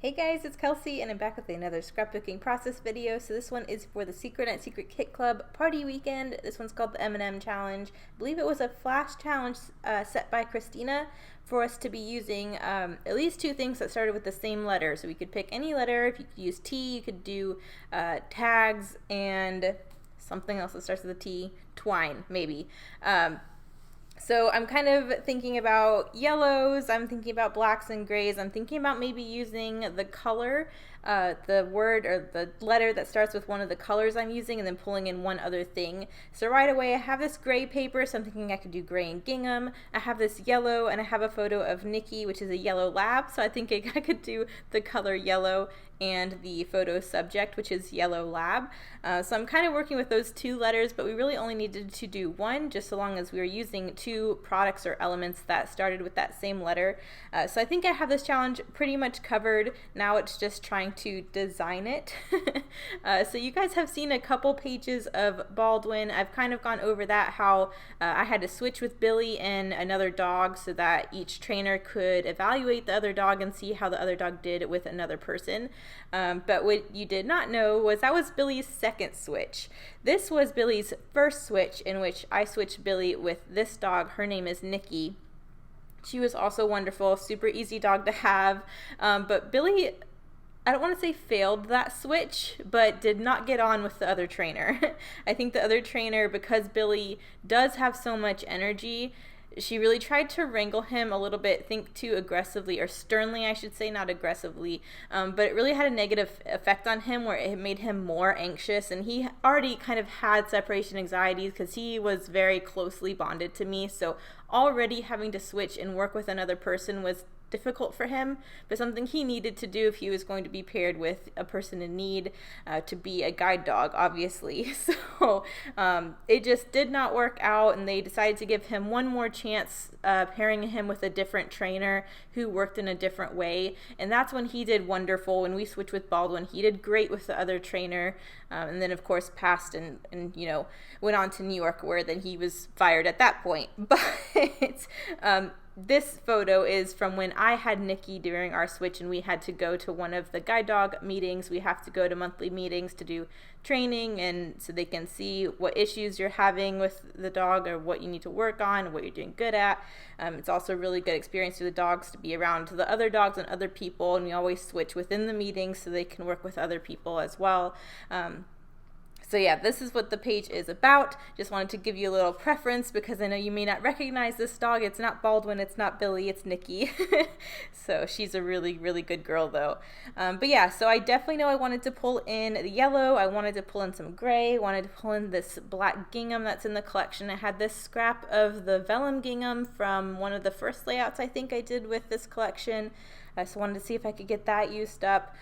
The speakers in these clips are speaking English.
Hey guys, it's Kelsey and I'm back with another scrapbooking process video. So this one is for the Secret at Secret Kit Club party weekend. This one's called the M&M Challenge. I believe it was a flash challenge set by Christina for us to be using at least two things that started with the same letter. So we could pick any letter. If you could use T, you could do tags and something else that starts with a T, twine maybe. So I'm kind of thinking about yellows, I'm thinking about blacks and grays, I'm thinking about maybe using the color, the word or the letter that starts with one of the colors I'm using and then pulling in one other thing. So right away I have this gray paper, so I'm thinking I could do gray and gingham. I have this yellow and I have a photo of Nikki, which is a yellow lab, so I think I could do the color yellow and the photo subject, which is yellow lab. So I'm kind of working with those two letters, but we really only needed to do one, just so long as we were using two products or elements that started with that same letter. So I think I have this challenge pretty much covered. Now it's just trying to design it. So you guys have seen a couple pages of Baldwin. I've kind of gone over that, how I had to switch with Billy and another dog so that each trainer could evaluate the other dog and see how the other dog did with another person. But what you did not know was that was Billy's second switch. This was Billy's first switch, in which I switched Billy with this dog. Her name is Nikki. She was also wonderful, super easy dog to have. But Billy, I don't want to say failed that switch, but did not get on with the other trainer. I think the other trainer, because Billy does have so much energy, she really tried to wrangle him a little bit, think too aggressively, or sternly I should say, not aggressively, but it really had a negative effect on him where it made him more anxious, and he already kind of had separation anxiety because he was very closely bonded to me, so already having to switch and work with another person was difficult for him, but something he needed to do if he was going to be paired with a person in need, to be a guide dog, obviously. So it just did not work out, and they decided to give him one more chance, pairing him with a different trainer who worked in a different way, and that's when he did wonderful. When we switched with Baldwin, he did great with the other trainer, and then of course passed and went on to New York, where then he was fired at that point. But this photo is from when I had Nikki during our switch and we had to go to one of the guide dog meetings. We have to go to monthly meetings to do training, and so they can see what issues you're having with the dog or what you need to work on, what you're doing good at. It's also a really good experience for the dogs to be around the other dogs and other people, and we always switch within the meetings so they can work with other people as well. So yeah, this is what the page is about. Just wanted to give you a little preference because I know you may not recognize this dog. It's not Baldwin, it's not Billy, it's Nikki. So she's a really, really good girl though. But yeah, so I definitely know I wanted to pull in the yellow. I wanted to pull in some gray. Wanted to pull in this black gingham that's in the collection. I had this scrap of the vellum gingham from one of the first layouts I think I did with this collection. So wanted to see if I could get that used up.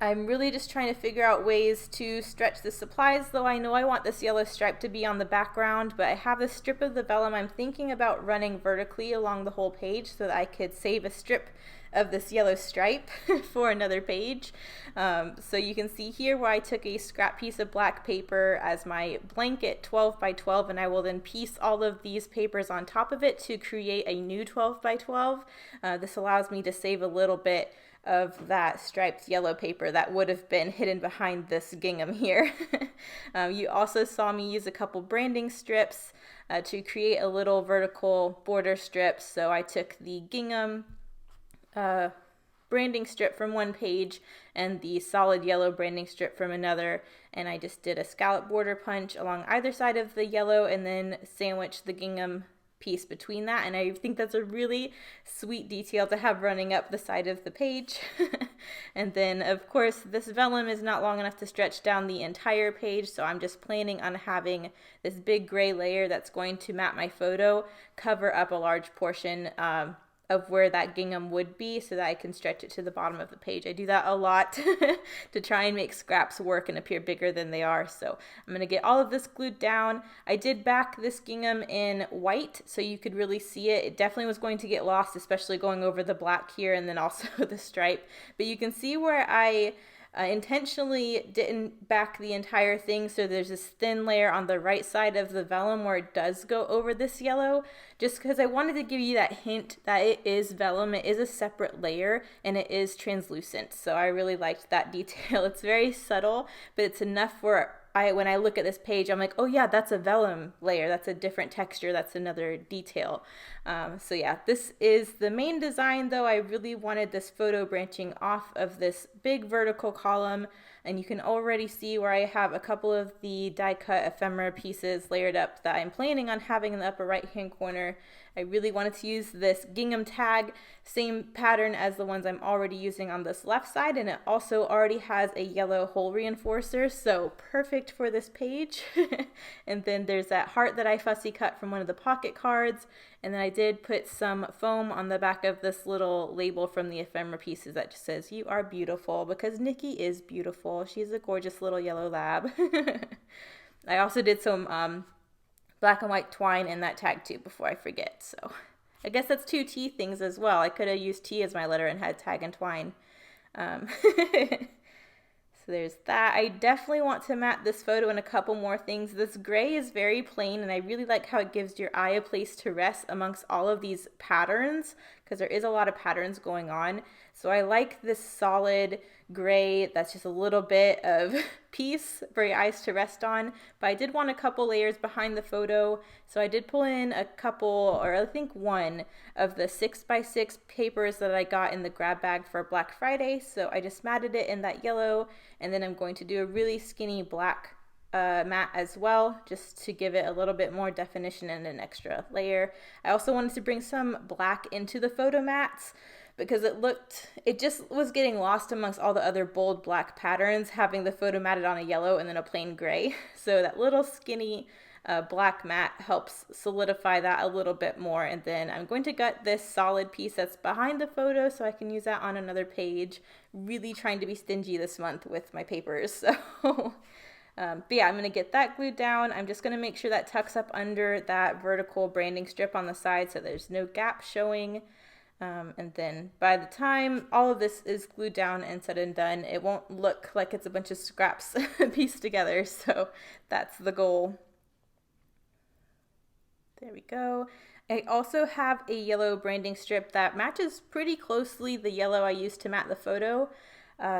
I'm really just trying to figure out ways to stretch the supplies, though I know I want this yellow stripe to be on the background, but I have this strip of the vellum I'm thinking about running vertically along the whole page so that I could save a strip of this yellow stripe for another page. So you can see here where I took a scrap piece of black paper as my blanket, 12 by 12, and I will then piece all of these papers on top of it to create a new 12 by 12. This allows me to save a little bit of that striped yellow paper that would have been hidden behind this gingham here. You also saw me use a couple branding strips to create a little vertical border strip. So I took the gingham branding strip from one page and the solid yellow branding strip from another, and I just did a scallop border punch along either side of the yellow and then sandwiched the gingham piece between that, and I think that's a really sweet detail to have running up the side of the page. And then of course this vellum is not long enough to stretch down the entire page, so I'm just planning on having this big gray layer that's going to map my photo cover up a large portion of where that gingham would be so that I can stretch it to the bottom of the page. I do that a lot to try and make scraps work and appear bigger than they are. So I'm going to get all of this glued down. I did back this gingham in white so you could really see it. It definitely was going to get lost, especially going over the black here and then also the stripe. But you can see where I I intentionally didn't back the entire thing, so there's this thin layer on the right side of the vellum where it does go over this yellow, just because I wanted to give you that hint that it is vellum, it is a separate layer, and it is translucent. So I really liked that detail. It's very subtle, but it's enough where when I look at this page, I'm like, oh yeah, that's a vellum layer. That's a different texture. That's another detail. So yeah, this is the main design though. I really wanted this photo branching off of this big vertical column, and you can already see where I have a couple of the die cut ephemera pieces layered up that I'm planning on having in the upper right hand corner. I really wanted to use this gingham tag, same pattern as the ones I'm already using on this left side, and it also already has a yellow hole reinforcer, so perfect for this page. And then there's that heart that I fussy cut from one of the pocket cards, and then I did put some foam on the back of this little label from the ephemera pieces that just says, "You are beautiful," because Nikki is beautiful. She's a gorgeous little yellow lab. I also did some black and white twine in that tag too before I forget. So I guess that's 2 T things as well. I could have used T as my letter and had tag and twine. So there's that. I definitely want to matte this photo and a couple more things. This gray is very plain, and I really like how it gives your eye a place to rest amongst all of these patterns, because there is a lot of patterns going on. So I like this solid gray that's just a little bit of peace for your eyes to rest on. But I did want a couple layers behind the photo, so I did pull in a couple, or I think one, of the 6x6 papers that I got in the grab bag for Black Friday. So I just matted it in that yellow, and then I'm going to do a really skinny black matte as well, just to give it a little bit more definition and an extra layer. I also wanted to bring some black into the photo mats, because it just was getting lost amongst all the other bold black patterns, having the photo matted on a yellow and then a plain gray. So that little skinny black matte helps solidify that a little bit more. And then I'm going to gut this solid piece that's behind the photo so I can use that on another page. Really trying to be stingy this month with my papers. So but yeah, I'm going to get that glued down. I'm just going to make sure that tucks up under that vertical branding strip on the side so there's no gap showing. And then by the time all of this is glued down and said and done, it won't look like it's a bunch of scraps pieced together. So that's the goal. There we go. I also have a yellow branding strip that matches pretty closely the yellow I used to matte the photo.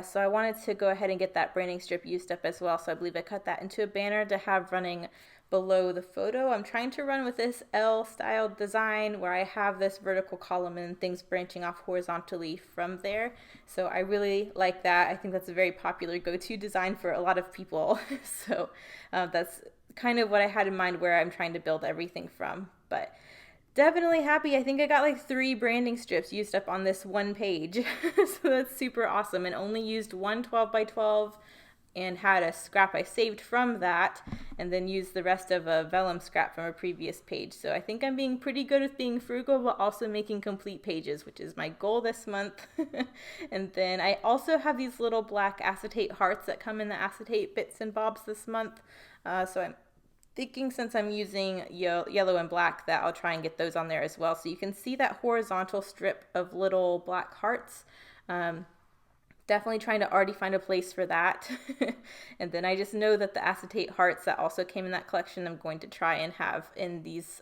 So I wanted to go ahead and get that branding strip used up as well. So I believe I cut that into a banner to have running below the photo. I'm trying to run with this L-style design where I have this vertical column and things branching off horizontally from there. So I really like that. I think that's a very popular go-to design for a lot of people. So that's kind of what I had in mind where I'm trying to build everything from. But definitely happy. I think I got like 3 branding strips used up on this one page. So that's super awesome, and only used one 12x12 and had a scrap I saved from that, and then used the rest of a vellum scrap from a previous page. So I think I'm being pretty good with being frugal, but also making complete pages, which is my goal this month. And then I also have these little black acetate hearts that come in the acetate bits and bobs this month. So I'm thinking, since I'm using yellow and black, that I'll try and get those on there as well. So you can see that horizontal strip of little black hearts. Definitely trying to already find a place for that. And then I just know that the acetate hearts that also came in that collection, I'm going to try and have in these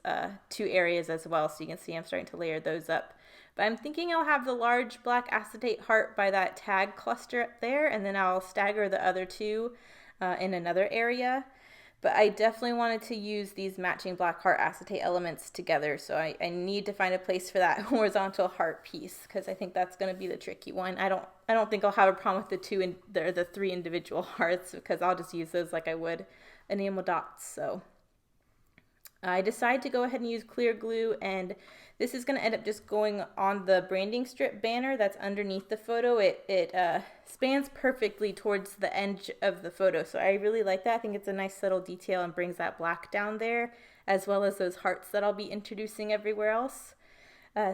2 areas as well. So you can see I'm starting to layer those up. But I'm thinking I'll have the large black acetate heart by that tag cluster up there, and then I'll stagger the other 2 in another area. But I definitely wanted to use these matching black heart acetate elements together, so I need to find a place for that horizontal heart piece, because I think that's going to be the tricky one. I don't think I'll have a problem with the 3 individual hearts, because I'll just use those like I would enamel dots. So I decided to go ahead and use clear glue, and this is going to end up just going on the branding strip banner that's underneath the photo. It spans perfectly towards the edge of the photo, so I really like that. I think it's a nice subtle detail and brings that black down there, as well as those hearts that I'll be introducing everywhere else.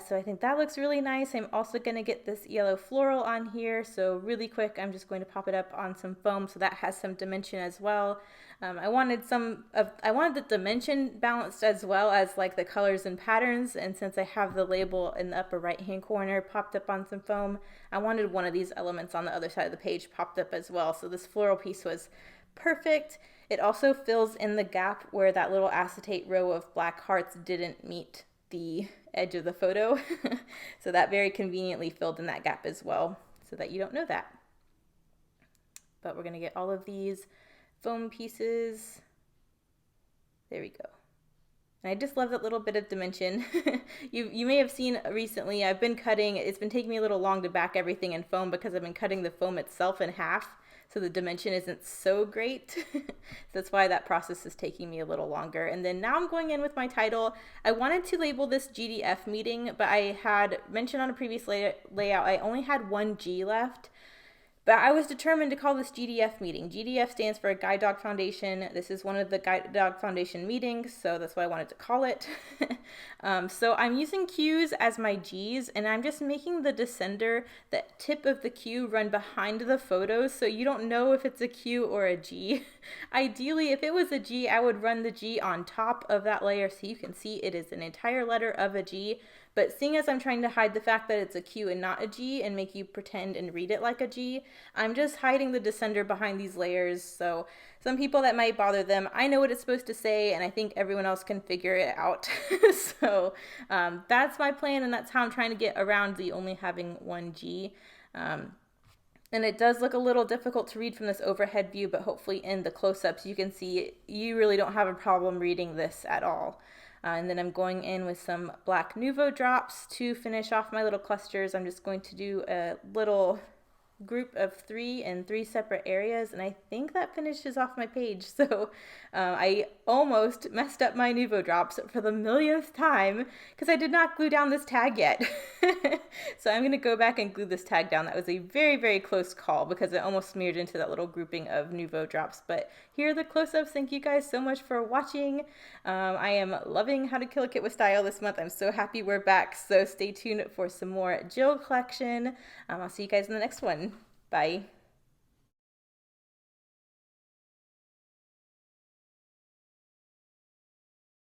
So I think that looks really nice. I'm also going to get this yellow floral on here. So really quick, I'm just going to pop it up on some foam so that has some dimension as well. I wanted the dimension balanced as well as like the colors and patterns. And since I have the label in the upper right hand corner popped up on some foam, I wanted one of these elements on the other side of the page popped up as well. So this floral piece was perfect. It also fills in the gap where that little acetate row of black hearts didn't meet the edge of the photo. So that very conveniently filled in that gap as well, so that you don't know that. But we're going to get all of these foam pieces. There we go. And I just love that little bit of dimension. You may have seen recently, I've been cutting, it's been taking me a little long to back everything in foam because I've been cutting the foam itself in half. So the dimension isn't so great. So that's why that process is taking me a little longer. And then now I'm going in with my title. I wanted to label this GDF meeting, but I had mentioned on a previous layout, I only had one G left. But I was determined to call this GDF meeting. GDF stands for Guide Dog Foundation. This is one of the Guide Dog Foundation meetings, so that's what I wanted to call it. So I'm using Q's as my G's, and I'm just making the descender, the tip of the Q, run behind the photos, so you don't know if it's a Q or a G. Ideally, if it was a G, I would run the G on top of that layer so you can see it is an entire letter of a G. But seeing as I'm trying to hide the fact that it's a Q and not a G and make you pretend and read it like a G, I'm just hiding the descender behind these layers. So some people that might bother them, I know what it's supposed to say, and I think everyone else can figure it out. So that's my plan, and that's how I'm trying to get around the only having one G. And it does look a little difficult to read from this overhead view, but hopefully in the close-ups you can see you really don't have a problem reading this at all. And then I'm going in with some black Nuvo drops to finish off my little clusters. I'm just going to do a little group of 3 in 3 separate areas, and I think that finishes off my page. So I almost messed up my Nuvo drops for the millionth time because I did not glue down this tag yet. So I'm going to go back and glue this tag down. That was a very, very close call because it almost smeared into that little grouping of Nuvo drops. But here are the close-ups. Thank you guys so much for watching. I am loving How to Kill a Kit with Style this month. I'm so happy we're back. So stay tuned for some more Jill collection. I'll see you guys in the next one. Bye.